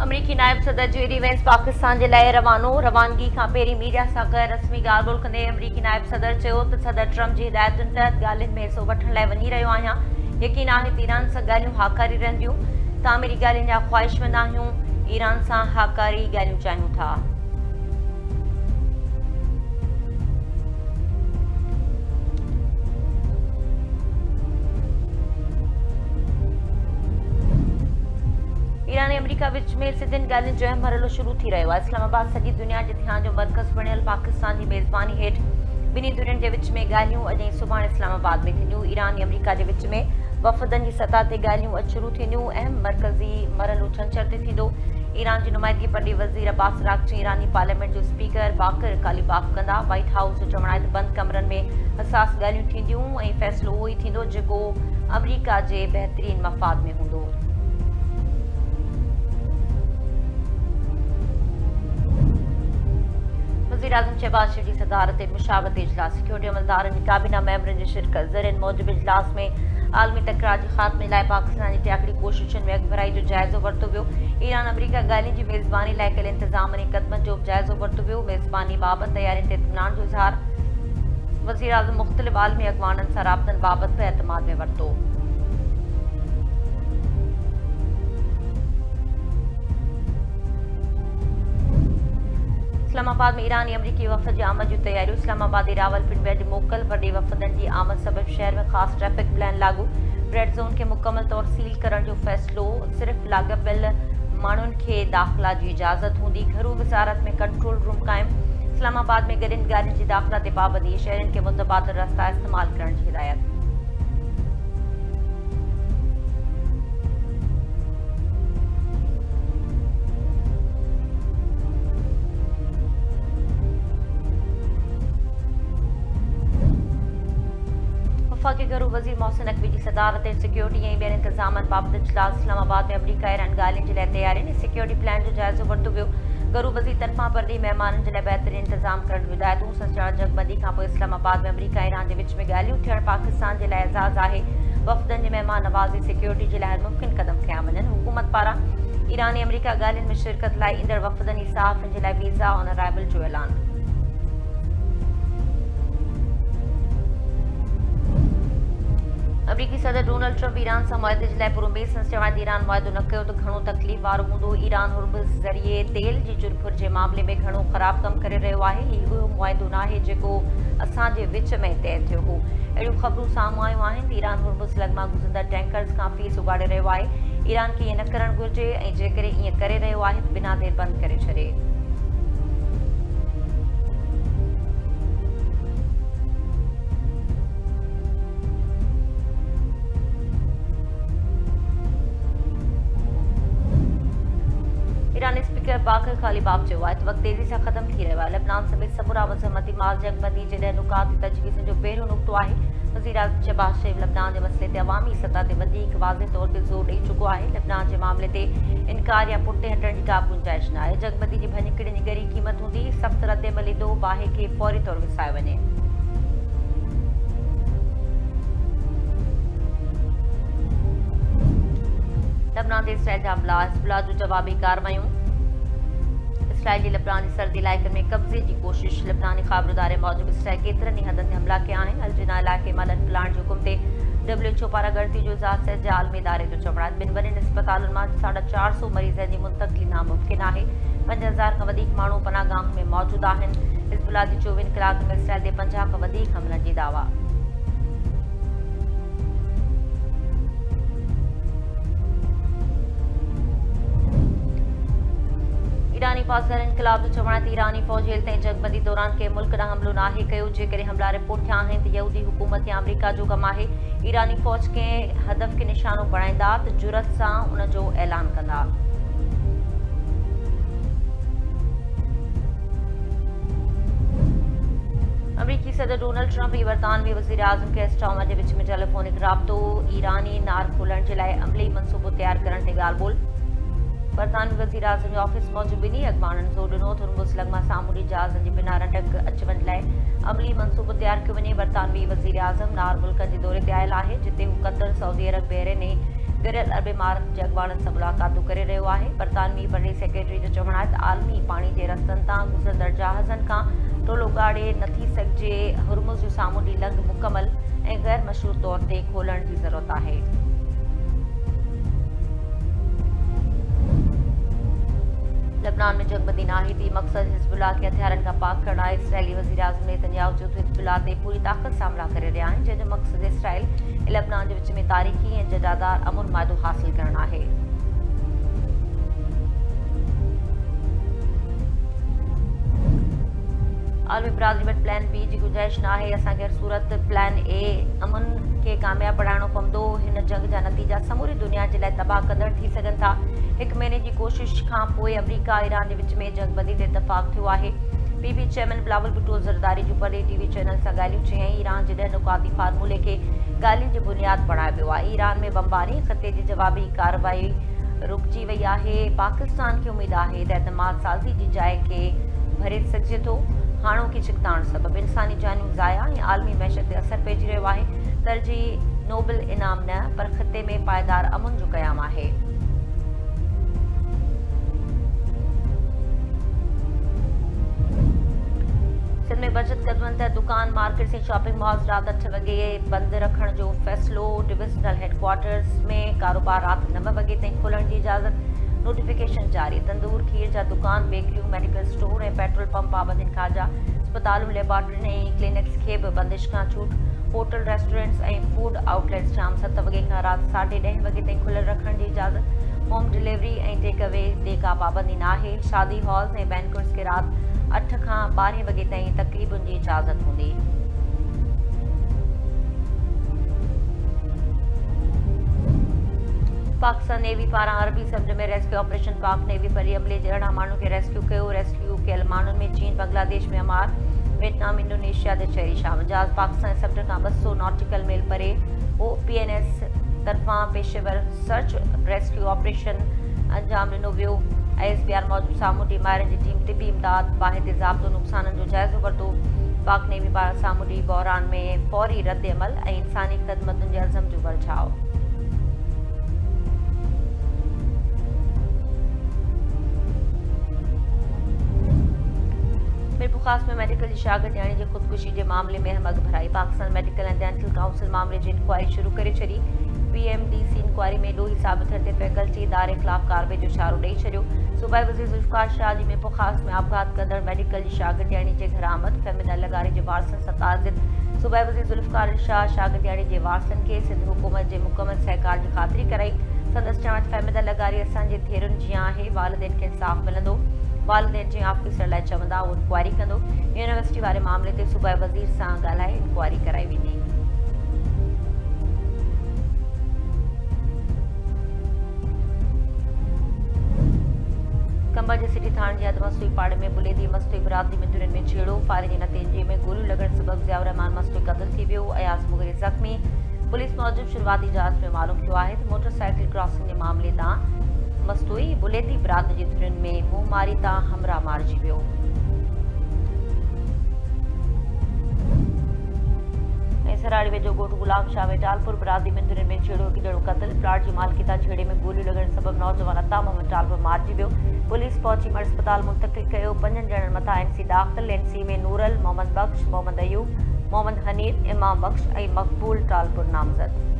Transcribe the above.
अमरीकी नायब सदर जेडी वेंस पाकिस्तान जे लाइ रवानगी खां पहिरीं मीडिया सां गैर रस्मी ॻाल्हि ॿोल कंदे अमरीकी नायब सदर चयो त सदर ट्रम्प जी हिदायतुनि तहत ॻाल्हियुनि में हिसो वठण लाइ वञी रहियो आहियां। यकीन आहे त ईरान सां ॻाल्हियूं हाकारी रहंदियूं। तामीरी ॻाल्हियुनि जा ख़्वाहिशमंद आहियूं। ईरान सां हाकारी ॻाल्हियूं चाहियूं था। ईरान ऐं अमरीका विच में सिधियुनि ॻाल्हियुनि जो अहम मरहलो शुरू थी रहियो आहे। इस्लामाबाद सॼी दुनिया जे ध्यान जो मर्कज़ बणियल पाकिस्तान जी मेज़बानी हेठि ॿिन्ही धुरियुनि जे विच में ॻाल्हियूं अॼु ऐं सुभाणे इस्लामाबाद में थींदियूं। ईरान ऐं अमरीका जे विच में वफ़दनि जी सतह ते ॻाल्हियूं अॼु शुरू थींदियूं। अहम मरकज़ी मरहलो छंछर ते थींदो। ईरान जी नुमाइंदगी पढ़ी वज़ीर अब्बास अराग़ची ईरानी पार्लियामेंट जो स्पीकर बाक़र कालिबाफ कंदा। वाइट हाउस जो चवणु आहे त बंदि कमरनि में हसास ॻाल्हियूं थींदियूं ऐं फ़ैसिलो उहो ई थींदो जेको अमरीका जे बहितरीन मफ़ाद में हूंदो। वज़ीर आज़म शहबाज शरीफ़ जी सदारत ते मुशावरती इजलास सिक्योरिटी अमलदारनि जी काबीना मेंबरनि जी शिरकत ज़रिए मौजूदु इजलास में आलमी तकरार जे ख़ात्मे लाइ पाकिस्तान जी टियाकड़ी कोशिशुनि में अॻुभराई जो जाइज़ो वरितो वियो। ईरान अमरीका ॻाल्हियुनि जी मेज़बानी लाइ कयल इंतज़ाम ऐं क़दमनि जो जाइज़ो वरितो वियो। मेज़बानी बाबति तयारियुनि ते इत्मिनान जो इज़हार। वज़ीर आज़म मुख़्तलिफ़ आलमी अॻवाननि सां राबतनि बाबति बि एतमाद में वरितो। इस्लामाबाद में ईरानी अमरीकी वफ़द जी आमद जूं तयारियूं। इस्लामाबादी रावलपिंडी में अॼु मोकल वॾे वफ़दनि जी आमद सबबि शहर में ख़ासि ट्रैफ़िक प्लान लागू। रेड ज़ोन खे मुकमल तौरु सील करण जो फ़ैसिलो। सिर्फ़ लाॻापियल माण्हुनि खे दाख़िला जी इजाज़त हूंदी। घरू वज़ारत में कंट्रोल रूम क़ाइमु। इस्लामाबाद में गॾियुनि ॻाल्हियुनि जी दाख़िला ते पाबंदी। शहरियुनि खे मुतबादिल रस्ता इस्तेमालु करण जी हिदायत। वफ़ाक़ी घरू वज़ीर मोहसिन नक़वी जी सदारत ऐं सिक्योरिटी ऐं ॿियनि इंतज़ामनि बाबति इजलास। इस्लामाबाद में अमरीका ईरान ॻाल्हियुनि जे लाइ तयारियुनि ऐं सिक्योरिटी प्लान जो जाइज़ो वरितो वियो। घरू वज़ीर तरफ़ां परॾेही महिमाननि जे लाइ बहितरीन इंतज़ाम करण जूं हिदायतूं। सचण जगबंदी खां पोइ इस्लामाबाद में अमरीका ईरान जे विच में ॻाल्हियूं थियणु पाकिस्तान जे लाइ एज़ाज़ आहे। वफ़दनि जी महिमान नवाज़ी सिक्योरिटी जे लाइ हर मुमकिन क़दम खयां वञनि। हुकूमत पारां ईरान ऐं अमरीका ॻाल्हियुनि में शिरकत लाइ ईंदड़ वफ़दनि ऐं सहाफ़ियुनि जे लाइ वीज़ा ऑन अराइवल जो ऐलान। अमरीकी सदर डोनाल्ड ट्रम्प ईरान सां मुआदे जे लाइ पुरउमीद संस चवां ईरान मुआदो न कयो त घणो तकलीफ़ वारो हूंदो। ईरान हुर्मुज़ ज़रिए तेल जी जुरफुर जे मामले में घणो ख़राबु कमु करे रहियो आहे। हीउ उहो मुआदो नाहे जेको असांजे विच में तइ थियो हो। अहिड़ियूं ख़बरूं साम्हूं आयूं आहिनि त ईरान हुर्मुज़ लॻमा गुज़रंदड़ टैंकर्स खां फीस उगाड़े रहियो आहे। ईरान खे ईअं न करणु घुरिजे ऐं जेकॾहिं ईअं करे रहियो आहे त बिना देरि बंदि करे छॾे। ईरानी स्पीकर बाक़र कालिबाफ चयो आहे त वक़्तु तेज़ी सां ख़तमु थी रहियो आहे। लेबनान समेत समूरा मज़हमती माल जंगबंदी जे 10 नुकाती तजवीज़ुनि जो पहिरियों नुक़्तो आहे। वज़ीर आज़म शहबाज शरीफ़ लेबनान जे मसइले ते अवामी सतह ते वधीक वाज़े तौर ते ज़ोर ॾेई चुको आहे। लेबनान जे मामले ते इनकार या पुठिते हटण जी का बि गुंजाइश न आहे। जंगबंदी जी भञकिड़ियुनि जी ॻरी क़ीमत हूंदी। सख़्तु रद्दअमल ईंदो। बाहि खे फौरी तौरु विसायो वञे। लेबनान ते इसराइल जा हमला। हिज़बुल्लाह जूं जवाबी कार्रवायूं। इसराइल जी लेबनान जी सरहदी इलाइक़नि में कब्ज़े जी कोशिश। लेबनानी ख़बरदारे मूजिबि इसराइल केतिरनि ई हदनि ते हमला कया आहिनि। अलजिना इलाइक़े में अलर्ट प्लान जे हुकुम ते WHO पारां ॻणती जो इज़ाज़ सिहत जे आलमी इदारे जो चवणु आहे। ॿिनि वॾनि अस्पतालुनि मां 450 मरीज़नि जी मुंतक़िली नामुमकिन आहे। 5000 खां वधीक माण्हू पनाहगाह में मौजूदु आहिनि। हिज़बुल्लाह जी 24 कलाकनि में इसराइल ते 50 खां वधीक हमलनि जी दावा। ईरानी पासर इनक़लाब जो चवणु आहे त ईरानी फ़ौज हेलि ताईं जंगबंदी दौरान कंहिं मुल्क ॾांहुं हमलो नाहे कयो। जेकॾहिं हमला रिपोर्ट थिया आहिनि त यहूदी हुकूमत या अमरीका जो कमु आहे। ईरानी फ़ौज कंहिं हदफ़ खे निशानो बणाईंदा त जुरत सां उन जो ऐलान कंदा। अमरीकी सदर डोनाल्ड ट्रम्प ऐं बरतानवी वज़ीर आज़म केयर स्टारमर जे विच में टेलीफोनिक राब्तो। ईरानी नार खोलण जे लाइ अमली मंसूबो तयारु करण ते ॻाल्हि ॿोल। बरतानवी वज़ीर आज़म जे ऑफिस मौजूदु ॿिन्ही अॻवाननि ज़ोर ॾिनो त हुर्मुज़ लॻमा सामूंडी जहाज़नि जी बिना रंडक अच वञ लाइ अमली मंसूबो तयारु कयो वञे। बरतानवी वज़ीर आज़म नार मुल्कनि जे दौरे ते आयल आहे जिते हू कतर, सऊदी अरब, बहरीन ऐं गिरियल अरब इमारत जे अॻवाननि सां मुलाक़ातूं करे रहियो आहे। बरतानवी वॾे सेक्रेटरी जो चवणु आहे त आलमी पाणी जे रस्तनि तां गुज़रंदड़ जहाज़नि खां टोलो ॻाड़े नथी सघिजे। हुर्मुज़ जो सामूंडी लंघ मुकमल ऐं गैर मशरूत तौर ते खोलण जी ज़रूरत आहे। लेबनान में जंगबंदी नाहीदी मक़सद हिज़्बुल्लाह खे हथियारनि खां पाक करणु आहे। इसराइली वज़ीर आज़म नेतन्याहू चयो त हिज़्बुल्लाह ते पूरी ताक़त सां हमला करे रहिया आहिनि, जंहिंजो मक़सद इसराइल ऐं लेबनान जे विच में तारीख़ी ऐं जजादार अमुन मुआहिदो हासिल करणु आहे। आलमी बिरादरी वटि प्लान बी जी गुंजाइश न आहे। असांखे हर सूरत प्लान ए अमन खे कामयाब बणाइणो पवंदो। हिन जंग जा नतीजा समूरी दुनिया जे लाइ तबाह कंदड़ थी सघनि था। हिकु महीने जी कोशिश खां पोइ अमरीका ईरान जे विच में जंगबंदी ते इतफ़ाक़ थियो आहे। पीबी चेयरमैन बिलावल भुट्टो ज़रदारी जो परॾे टीवी चैनल सां ॻाल्हियूं चयईं। ईरान जे 10 नुकाती फार्मूले खे ॻाल्हियुनि जी बुनियाद बणायो वियो आहे। ईरान में बमबारी ख़ते जी जवाबी कार्रवाई रुकिजी वई आहे। पाकिस्तान खे उमेद आहे त एतमाद साज़ी जी जाइ खे भरे सघिजे थो। हाणोकी छिकताण सबबि इंसानी जानियूं ज़ाया ऐं आलमी मैशत ते असर पइजी रहियो आहे। तरजीह नोबल इनाम न, पर ख़िते में पायदार अमुन जो क़याम आहे। सिंध में बचत कदमनि त दुकान मार्केट्स ऐं शॉपिंग मॉल्स राति 8 वॻे बंदि रखण जो फ़ैसिलो। डिविज़नल हेडक्वार्टर्स में कारोबार राति 9 वॻे ताईं खोलण जी इजाज़त। नोटिफिकेशन जारी। तंदूर खीर जा दुकान, बेकरियूं, मेडिकल स्टोर ऐं पेट्रोल पंप पाबंदियुनि खां अस्पतालूं, लेबॉरेटरियुनि ऐं क्लिनिक्स खे बि बंदिश खां छूट। होटल, रेस्टोरेंट्स ऐं फूड आउटलेट्स शाम 7 वॻे खां राति 10:30 वॻे ताईं खुलियल रखण जी इजाज़त। होम डिलीवरी ऐं टेक अवे ते का पाबंदी न आहे। शादी हॉल्स ऐं बैंक्वेट्स खे राति 8 खां 12 वॻे ताईं तक़रीबुनि जी इजाज़त हूंदी। पाकिस्तान नेवी पारां अरबी समुंड में रेस्क्यू ऑपरेशन। पाक नेवी परी अमले जे 18 माण्हुनि खे रेस्क्यू कयो। रेस्क्यू कयल माण्हुनि में चीन, बांग्लादेश, म्यांमार, वियतनाम, इंडोनेशिया जे शहरी शामिल। जहाज़ पाकिस्तान समुंड खां 200 नॉटिकल मील परे हो। PNS तरफ़ां पेशेवर सर्च रेस्क्यू ऑपरेशन अंजाम ॾिनो वियो। ISBR मौजूदु सामूंडी माहिरनि जी टीम तिबी इमदाद, बाहिते ज़ाब्तो नुक़साननि जो जाइज़ो वरितो। पाक नेवी पारां सामूंडी बहरान में फौरी रद्द अमल ऐं इंसानी ख़दमतुनि जे अज़म जो बरछाव। मीरपुखास में मेडिकल जी शागिर्दियाणी जी ख़ुदकुशी जे मामले में अहम अॻु भराई। Pakistan medical and dental council मामले जी इंक्वायरी शुरू करे छॾी। PMDC इंक्वायरी में ॾोही साबित थियण ते फैकल्टी इदारे ख़िलाफ़ कार्रवाई जो इशारो ॾेई छॾियो। सूबाई वज़ीर ज़ुल्फ़िकार शाह जी मीरपुखास में आपघात कंदड़ मेडिकल जी शागिर्दियाणी जे घर आमद। फ़हमीदा लगारी जे वारसनि सां ताज़ियत। सूबाई वज़ीर ज़ुल्फ़िकार शाह शागिर्दियाणी जे वारसनि खे सिंध हुकूमत जे मुकमल सहकार जी ख़ातिरी कराई। संदसि चवण फ़हमीदा लगारी असांजे धीअरुनि जीअं आहे, वालिदैन खे इंसाफ़ मिलंदो। वालिदैन जीअं आफ़ीसर लाइ चवंदा उहो इंक्वायरी कंदो। यूनिवर्सिटी वारे मामले ते सूबाई वज़ीर सां ॻाल्हाए इंक्वायरी कराई वेंदी। कंबर जे सिटी थाणे जे अदमस्तोई पाड़े में बुलेदी मस्तोई बिरादरी में धुरियुनि में छेड़ो। फायरिंग जे नतीजे में गोलियूं लॻण सबबि ज़ियाउर रहमान मस्तोई क़त्ल थी वियो। अयास मुग़िरी ज़ख़्मी। पुलिस मूजिबि शुरूआती जांच में मालूम थियो आहे त मोटरसाइकिल क्रॉसिंग जे मामले तां मस्तोई बुलेदी बिरादरी जी धुरियुनि में मुंहमारी तां हमराह मारिजी वियो। सराड़ी वेझो ॻोठ गुलाम शाह में टालपुर बिरादरी में धुरियुनि में छेड़ो। हिकु ॼणो क़त्ल। प्लाट जी मालिकी तां छेड़े में गोलियूं लॻण सबबि नौजवान अता मोहम्मद टालपुर मारिजी वियो। पुलिस पहुची मर्द अस्पताल मुंतक़िल कयो। 5 ॼणनि मथां NC दाख़िल। NC में नूरल, मोहम्मद बख्श, मोहम्मद अयूब, मोहम्मद हनीफ, इमाम बख्श ऐं मक़बूल टालपुर नामज़द।